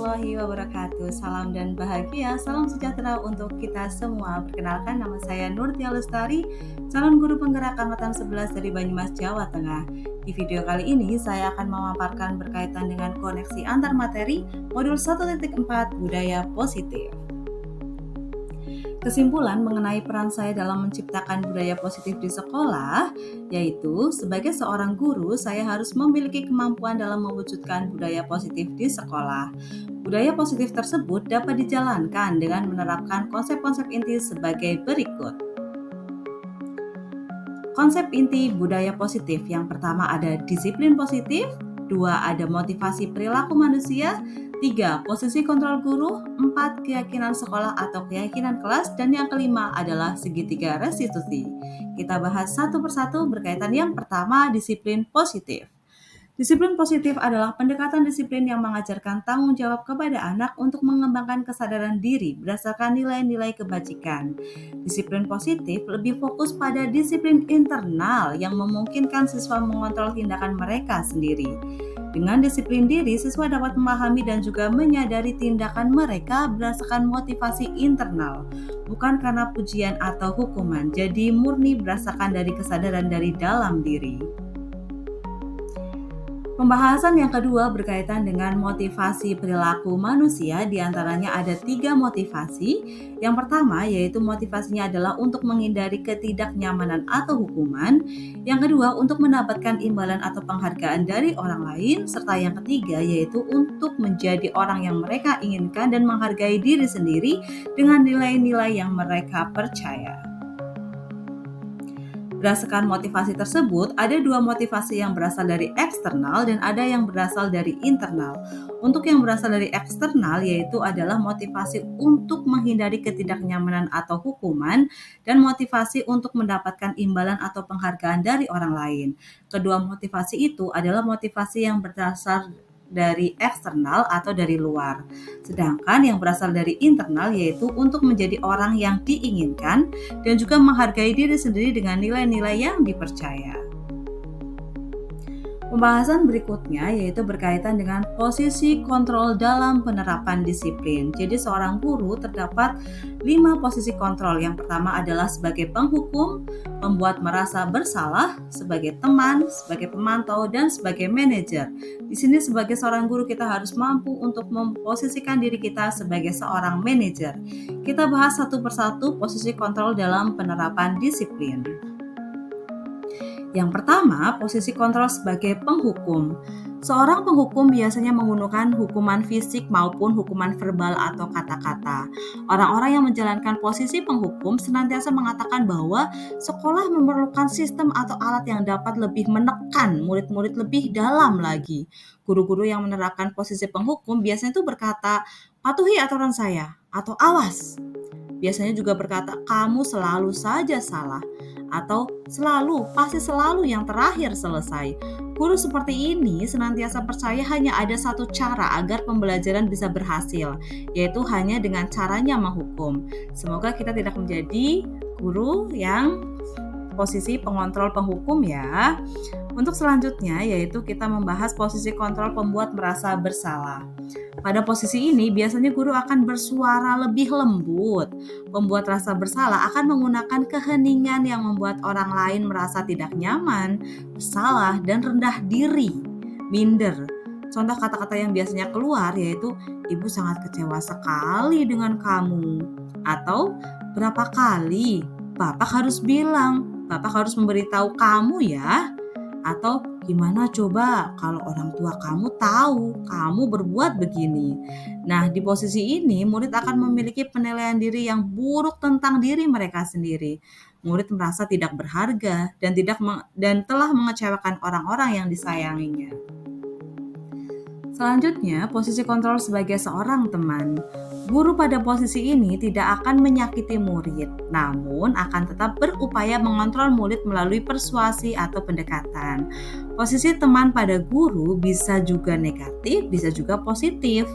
warahmatullahi wabarakatuh. Salam dan bahagia, salam sejahtera untuk kita semua. Perkenalkan, nama saya Nurtia Lestari, calon guru penggerak angkatan 11 dari Banyumas, Jawa Tengah. Di video kali ini saya akan memaparkan berkaitan dengan koneksi antar materi modul 1.4 budaya positif. Kesimpulan mengenai peran saya dalam menciptakan budaya positif di sekolah, yaitu sebagai seorang guru, saya harus memiliki kemampuan dalam mewujudkan budaya positif di sekolah. Budaya positif tersebut dapat dijalankan dengan menerapkan konsep-konsep inti sebagai berikut. Konsep inti budaya positif yang pertama ada disiplin positif, 2 ada motivasi perilaku manusia, 3 posisi kontrol guru, 4 keyakinan sekolah atau keyakinan kelas, dan yang kelima adalah segitiga restitusi. Kita bahas satu persatu berkaitan yang pertama disiplin positif. Disiplin positif adalah pendekatan disiplin yang mengajarkan tanggung jawab kepada anak untuk mengembangkan kesadaran diri berdasarkan nilai-nilai kebajikan. Disiplin positif lebih fokus pada disiplin internal yang memungkinkan siswa mengontrol tindakan mereka sendiri. Dengan disiplin diri, siswa dapat memahami dan juga menyadari tindakan mereka berdasarkan motivasi internal, bukan karena pujian atau hukuman, jadi murni berdasarkan dari kesadaran dari dalam diri. Pembahasan yang kedua berkaitan dengan motivasi perilaku manusia, diantaranya ada 3 motivasi. Yang pertama yaitu motivasinya adalah untuk menghindari ketidaknyamanan atau hukuman. Yang kedua untuk mendapatkan imbalan atau penghargaan dari orang lain. Serta yang ketiga yaitu untuk menjadi orang yang mereka inginkan dan menghargai diri sendiri dengan nilai-nilai yang mereka percaya. Berdasarkan motivasi tersebut, ada 2 motivasi yang berasal dari eksternal dan ada yang berasal dari internal. Untuk yang berasal dari eksternal yaitu adalah motivasi untuk menghindari ketidaknyamanan atau hukuman dan motivasi untuk mendapatkan imbalan atau penghargaan dari orang lain. Kedua motivasi itu adalah motivasi yang berasal dari eksternal atau dari luar. Sedangkan yang berasal dari internal yaitu untuk menjadi orang yang diinginkan dan juga menghargai diri sendiri dengan nilai-nilai yang dipercaya. Pembahasan berikutnya yaitu berkaitan dengan posisi kontrol dalam penerapan disiplin. Jadi seorang guru terdapat 5 posisi kontrol. Yang pertama adalah sebagai penghukum, membuat merasa bersalah, sebagai teman, sebagai pemantau, dan sebagai manajer. Di sini sebagai seorang guru kita harus mampu untuk memposisikan diri kita sebagai seorang manajer. Kita bahas satu persatu posisi kontrol dalam penerapan disiplin. Yang pertama, posisi kontrol sebagai penghukum. Seorang penghukum biasanya menggunakan hukuman fisik maupun hukuman verbal atau kata-kata. Orang-orang yang menjalankan posisi penghukum senantiasa mengatakan bahwa sekolah memerlukan sistem atau alat yang dapat lebih menekan murid-murid lebih dalam lagi. Guru-guru yang menerapkan posisi penghukum biasanya itu berkata, patuhi aturan saya, atau awas. Biasanya juga berkata, kamu selalu saja salah. Atau pasti selalu yang terakhir selesai. Guru seperti ini senantiasa percaya hanya ada satu cara agar pembelajaran bisa berhasil, yaitu hanya dengan caranya menghukum. Semoga kita tidak menjadi guru yang posisi pengontrol penghukum ya. Untuk selanjutnya yaitu kita membahas posisi kontrol pembuat merasa bersalah. Pada posisi ini biasanya guru akan bersuara lebih lembut. Pembuat rasa bersalah akan menggunakan keheningan yang membuat orang lain merasa tidak nyaman, bersalah, dan rendah diri, minder. Contoh kata-kata yang biasanya keluar yaitu, ibu sangat kecewa sekali dengan kamu. Atau, berapa kali bapak harus bilang, bapak harus memberitahu kamu ya. Atau gimana coba kalau orang tua kamu tahu kamu berbuat begini. Nah, di posisi ini murid akan memiliki penilaian diri yang buruk tentang diri mereka sendiri. Murid merasa tidak berharga dan telah mengecewakan orang-orang yang disayanginya. Selanjutnya, posisi kontrol sebagai seorang teman. Guru pada posisi ini tidak akan menyakiti murid, namun akan tetap berupaya mengontrol murid melalui persuasi atau pendekatan. Posisi teman pada guru bisa juga negatif, bisa juga positif.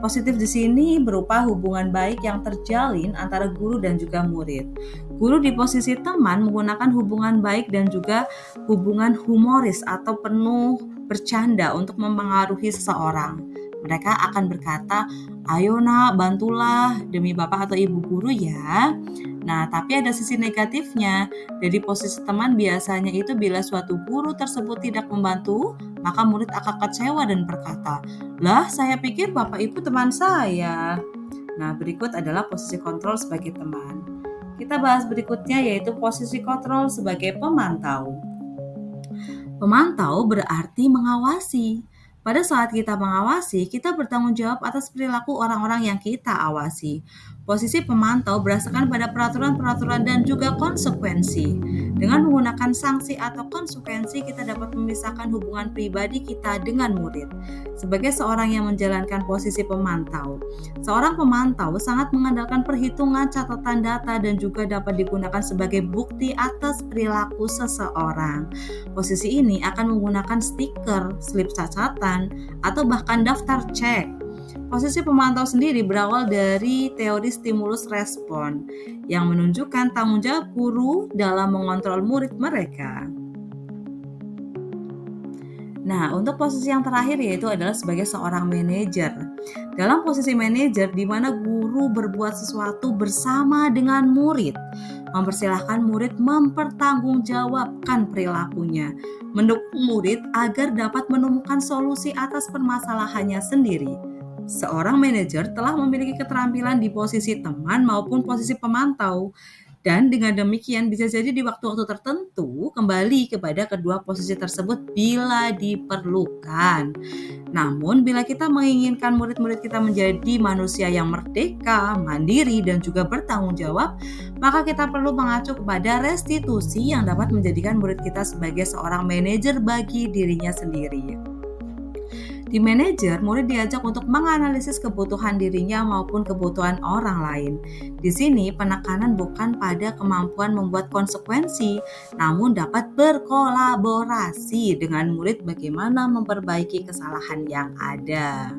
Positif di sini berupa hubungan baik yang terjalin antara guru dan juga murid. Guru di posisi teman menggunakan hubungan baik dan juga hubungan humoris atau penuh bercanda untuk mempengaruhi seseorang. Mereka akan berkata, "Ayo nak, bantulah demi bapak atau ibu guru ya." Nah, tapi ada sisi negatifnya. Dari posisi teman biasanya itu bila suatu guru tersebut tidak membantu, maka murid akan kecewa dan berkata, "Lah, saya pikir bapak ibu teman saya." Nah, berikut adalah posisi kontrol sebagai teman. Kita bahas berikutnya yaitu posisi kontrol sebagai pemantau. Pemantau berarti mengawasi. Pada saat kita mengawasi, kita bertanggung jawab atas perilaku orang-orang yang kita awasi. Posisi pemantau berdasarkan pada peraturan-peraturan dan juga konsekuensi. Dengan menggunakan sanksi atau konsekuensi, kita dapat memisahkan hubungan pribadi kita dengan murid. Sebagai seorang yang menjalankan posisi pemantau, seorang pemantau sangat mengandalkan perhitungan, catatan data, dan juga dapat digunakan sebagai bukti atas perilaku seseorang. Posisi ini akan menggunakan stiker, slip catatan, atau bahkan daftar cek. Posisi pemantau sendiri berawal dari teori stimulus respon yang menunjukkan tanggung jawab guru dalam mengontrol murid mereka. Nah, untuk posisi yang terakhir yaitu adalah sebagai seorang manajer. Dalam posisi manajer di mana guru berbuat sesuatu bersama dengan murid, mempersilahkan murid mempertanggungjawabkan perilakunya, mendukung murid agar dapat menemukan solusi atas permasalahannya sendiri. Seorang manajer telah memiliki keterampilan di posisi teman maupun posisi pemantau. Dan dengan demikian bisa jadi di waktu-waktu tertentu kembali kepada kedua posisi tersebut bila diperlukan. Namun bila kita menginginkan murid-murid kita menjadi manusia yang merdeka, mandiri, dan juga bertanggung jawab, maka kita perlu mengacu kepada restitusi yang dapat menjadikan murid kita sebagai seorang manajer bagi dirinya sendiri. Di manajer, murid diajak untuk menganalisis kebutuhan dirinya maupun kebutuhan orang lain. Di sini, penekanan bukan pada kemampuan membuat konsekuensi, namun dapat berkolaborasi dengan murid bagaimana memperbaiki kesalahan yang ada.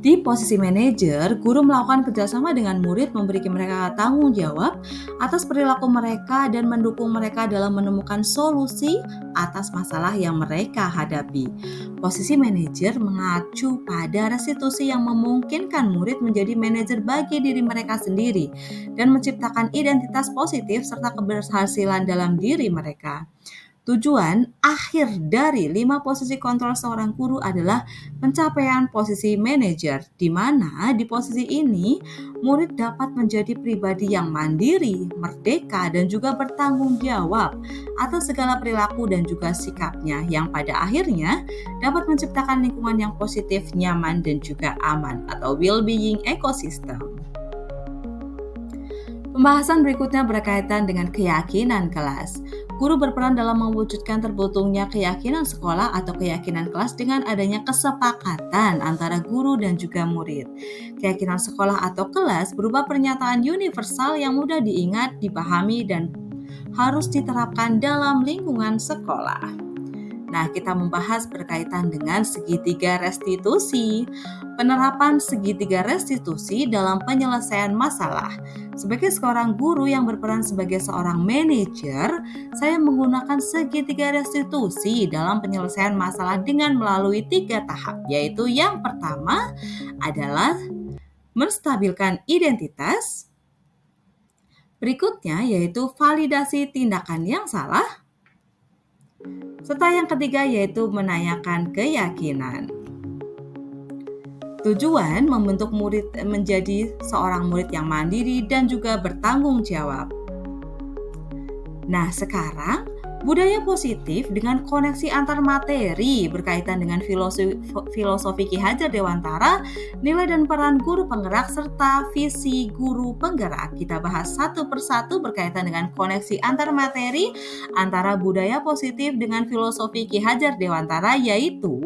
Di posisi manajer, guru melakukan kerjasama dengan murid, memberikan mereka tanggung jawab atas perilaku mereka dan mendukung mereka dalam menemukan solusi atas masalah yang mereka hadapi. Posisi manajer mengacu pada restitusi yang memungkinkan murid menjadi manajer bagi diri mereka sendiri dan menciptakan identitas positif serta keberhasilan dalam diri mereka. Tujuan akhir dari 5 posisi kontrol seorang guru adalah pencapaian posisi manajer, di mana di posisi ini murid dapat menjadi pribadi yang mandiri, merdeka, dan juga bertanggung jawab atas segala perilaku dan juga sikapnya yang pada akhirnya dapat menciptakan lingkungan yang positif, nyaman, dan juga aman atau well-being ecosystem. Pembahasan berikutnya berkaitan dengan keyakinan kelas. Guru berperan dalam mewujudkan terbentuknya keyakinan sekolah atau keyakinan kelas dengan adanya kesepakatan antara guru dan juga murid. Keyakinan sekolah atau kelas berupa pernyataan universal yang mudah diingat, dipahami, dan harus diterapkan dalam lingkungan sekolah. Nah, kita membahas berkaitan dengan segitiga restitusi. Penerapan segitiga restitusi dalam penyelesaian masalah. Sebagai seorang guru yang berperan sebagai seorang manajer, saya menggunakan segitiga restitusi dalam penyelesaian masalah dengan melalui 3 tahap, yaitu yang pertama adalah menstabilkan identitas, berikutnya yaitu validasi tindakan yang salah, serta yang ketiga yaitu menanyakan keyakinan. Tujuan membentuk murid menjadi seorang murid yang mandiri dan juga bertanggung jawab. Nah, sekarang budaya positif dengan koneksi antar materi berkaitan dengan filosofi Ki Hajar Dewantara, nilai dan peran guru penggerak, serta visi guru penggerak. Kita bahas satu persatu berkaitan dengan koneksi antar materi antara budaya positif dengan filosofi Ki Hajar Dewantara, yaitu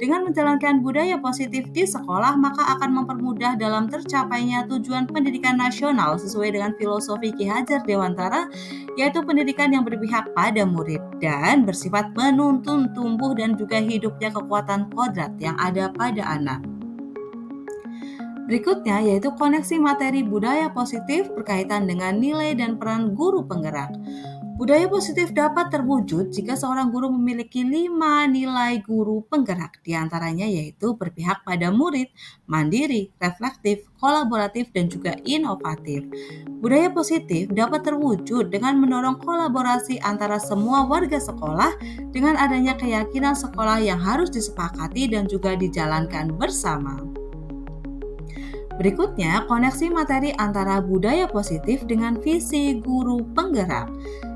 dengan menjalankan budaya positif di sekolah maka akan mempermudah dalam tercapainya tujuan pendidikan nasional sesuai dengan filosofi Ki Hajar Dewantara, yaitu pendidikan yang berpihak pada murid dan bersifat menuntun tumbuh dan juga hidupnya kekuatan kodrat yang ada pada anak. Berikutnya yaitu koneksi materi budaya positif berkaitan dengan nilai dan peran guru penggerak. Budaya positif dapat terwujud jika seorang guru memiliki 5 nilai guru penggerak, diantaranya yaitu berpihak pada murid, mandiri, reflektif, kolaboratif, dan juga inovatif. Budaya positif dapat terwujud dengan mendorong kolaborasi antara semua warga sekolah dengan adanya keyakinan sekolah yang harus disepakati dan juga dijalankan bersama. Berikutnya, koneksi materi antara budaya positif dengan visi guru penggerak.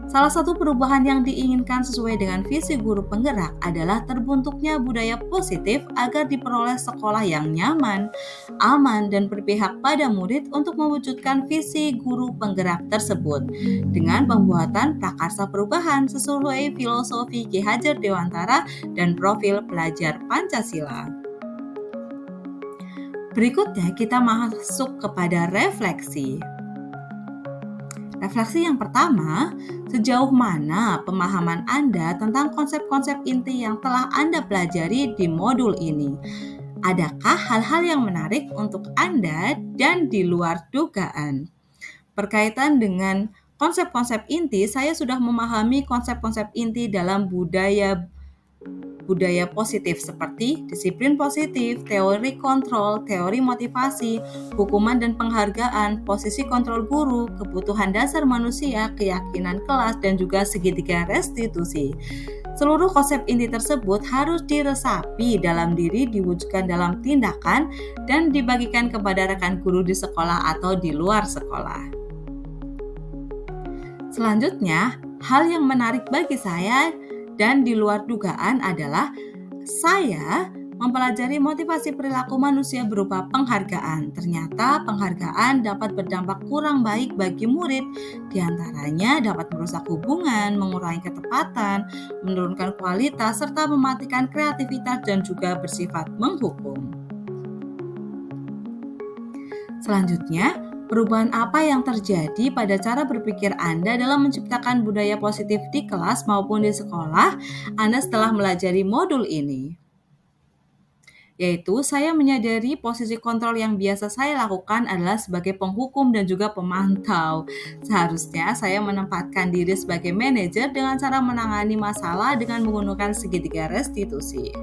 Salah satu perubahan yang diinginkan sesuai dengan visi guru penggerak adalah terbentuknya budaya positif agar diperoleh sekolah yang nyaman, aman, dan berpihak pada murid untuk mewujudkan visi guru penggerak tersebut dengan pembuatan prakarsa perubahan sesuai filosofi Ki Hajar Dewantara dan profil pelajar Pancasila. Berikutnya kita masuk kepada refleksi. Refleksi yang pertama, sejauh mana pemahaman Anda tentang konsep-konsep inti yang telah Anda pelajari di modul ini? Adakah hal-hal yang menarik untuk Anda dan di luar dugaan? Berkaitan dengan konsep-konsep inti, saya sudah memahami konsep-konsep inti dalam budaya positif seperti disiplin positif, teori kontrol, teori motivasi, hukuman dan penghargaan, posisi kontrol guru, kebutuhan dasar manusia, keyakinan kelas, dan juga segitiga restitusi. Seluruh konsep inti tersebut harus diresapi dalam diri, diwujudkan dalam tindakan, dan dibagikan kepada rekan guru di sekolah atau di luar sekolah. Selanjutnya, hal yang menarik bagi saya dan di luar dugaan adalah saya mempelajari motivasi perilaku manusia berupa penghargaan. Ternyata penghargaan dapat berdampak kurang baik bagi murid, diantaranya dapat merusak hubungan, mengurangi ketepatan, menurunkan kualitas, serta mematikan kreativitas dan juga bersifat menghukum. Selanjutnya, perubahan apa yang terjadi pada cara berpikir Anda dalam menciptakan budaya positif di kelas maupun di sekolah Anda setelah melajari modul ini? Yaitu saya menyadari posisi kontrol yang biasa saya lakukan adalah sebagai penghukum dan juga pemantau. Seharusnya saya menempatkan diri sebagai manajer dengan cara menangani masalah dengan menggunakan segitiga restitusi.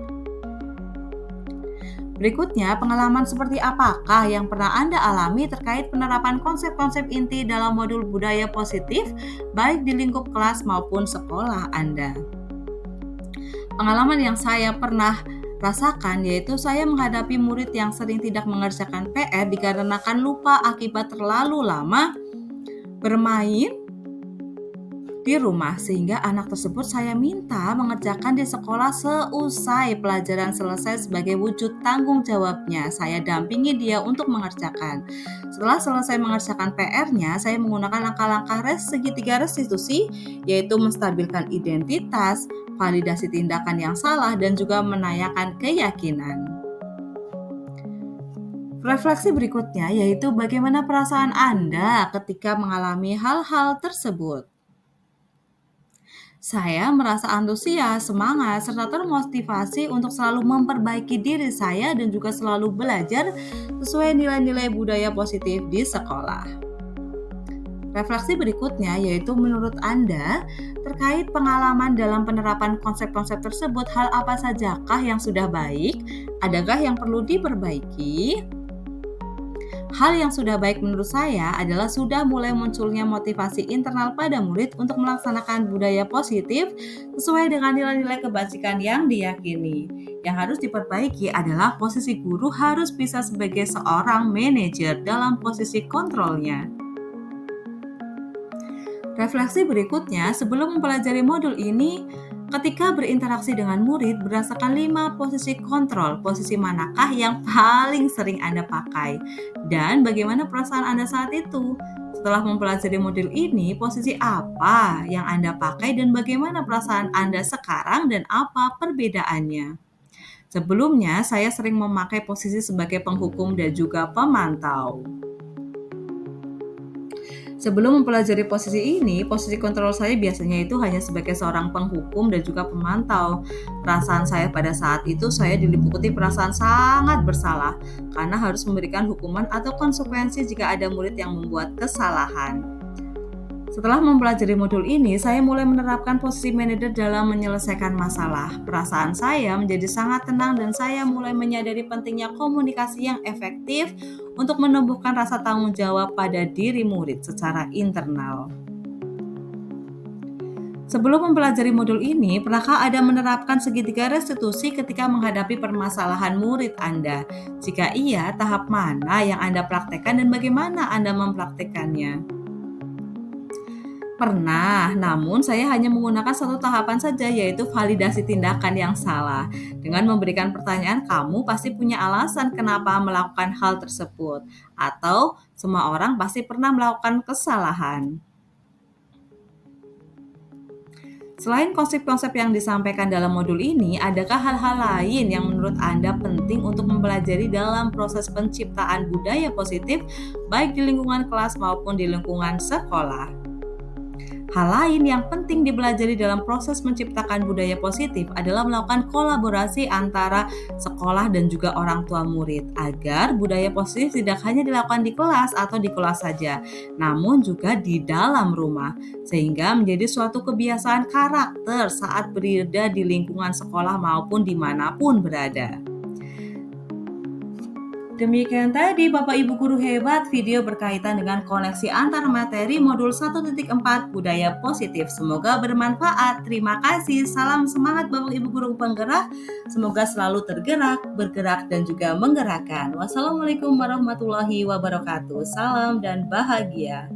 Berikutnya, pengalaman seperti apakah yang pernah Anda alami terkait penerapan konsep-konsep inti dalam modul budaya positif, baik di lingkup kelas maupun sekolah Anda? Pengalaman yang saya pernah rasakan yaitu saya menghadapi murid yang sering tidak mengerjakan PR dikarenakan lupa akibat terlalu lama bermain di rumah, sehingga anak tersebut saya minta mengerjakan di sekolah seusai pelajaran selesai sebagai wujud tanggung jawabnya. Saya dampingi dia untuk mengerjakan. Setelah selesai mengerjakan PR-nya, saya menggunakan langkah-langkah segitiga restitusi, yaitu menstabilkan identitas, validasi tindakan yang salah, dan juga menanyakan keyakinan. Refleksi berikutnya yaitu bagaimana perasaan Anda ketika mengalami hal-hal tersebut. Saya merasa antusias, semangat, serta termotivasi untuk selalu memperbaiki diri saya dan juga selalu belajar sesuai nilai-nilai budaya positif di sekolah. Refleksi berikutnya yaitu menurut Anda terkait pengalaman dalam penerapan konsep-konsep tersebut, hal apa sajakah yang sudah baik? Adakah yang perlu diperbaiki? Hal yang sudah baik menurut saya adalah sudah mulai munculnya motivasi internal pada murid untuk melaksanakan budaya positif sesuai dengan nilai-nilai kebajikan yang diyakini. Yang harus diperbaiki adalah posisi guru harus bisa sebagai seorang manajer dalam posisi kontrolnya. Refleksi berikutnya, sebelum mempelajari modul ini, ketika berinteraksi dengan murid berdasarkan 5 posisi kontrol, posisi manakah yang paling sering Anda pakai? Dan bagaimana perasaan Anda saat itu? Setelah mempelajari modul ini, posisi apa yang Anda pakai dan bagaimana perasaan Anda sekarang dan apa perbedaannya? Sebelumnya, saya sering memakai posisi sebagai penghukum dan juga pemantau. Sebelum mempelajari posisi ini, posisi kontrol saya biasanya itu hanya sebagai seorang penghukum dan juga pemantau. Perasaan saya pada saat itu saya diliputi perasaan sangat bersalah karena harus memberikan hukuman atau konsekuensi jika ada murid yang membuat kesalahan. Setelah mempelajari modul ini, saya mulai menerapkan posisi manajer dalam menyelesaikan masalah. Perasaan saya menjadi sangat tenang dan saya mulai menyadari pentingnya komunikasi yang efektif untuk menumbuhkan rasa tanggung jawab pada diri murid secara internal. Sebelum mempelajari modul ini, pernahkah Anda menerapkan segitiga restitusi ketika menghadapi permasalahan murid Anda? Jika iya, tahap mana yang Anda praktekkan dan bagaimana Anda mempraktekannya? Pernah, namun saya hanya menggunakan satu tahapan saja, yaitu validasi tindakan yang salah. Dengan memberikan pertanyaan, kamu pasti punya alasan kenapa melakukan hal tersebut, atau semua orang pasti pernah melakukan kesalahan. Selain konsep-konsep yang disampaikan dalam modul ini, adakah hal-hal lain yang menurut Anda penting untuk mempelajari dalam proses penciptaan budaya positif, baik di lingkungan kelas maupun di lingkungan sekolah? Hal lain yang penting dipelajari dalam proses menciptakan budaya positif adalah melakukan kolaborasi antara sekolah dan juga orang tua murid agar budaya positif tidak hanya dilakukan di kelas atau di kelas saja, namun juga di dalam rumah, sehingga menjadi suatu kebiasaan karakter saat berada di lingkungan sekolah maupun dimanapun berada. Demikian tadi Bapak Ibu Guru hebat video berkaitan dengan koneksi antar materi modul 1.4 budaya positif. Semoga bermanfaat. Terima kasih. Salam semangat Bapak Ibu Guru penggerak. Semoga selalu tergerak, bergerak dan juga menggerakkan. Wassalamualaikum warahmatullahi wabarakatuh. Salam dan bahagia.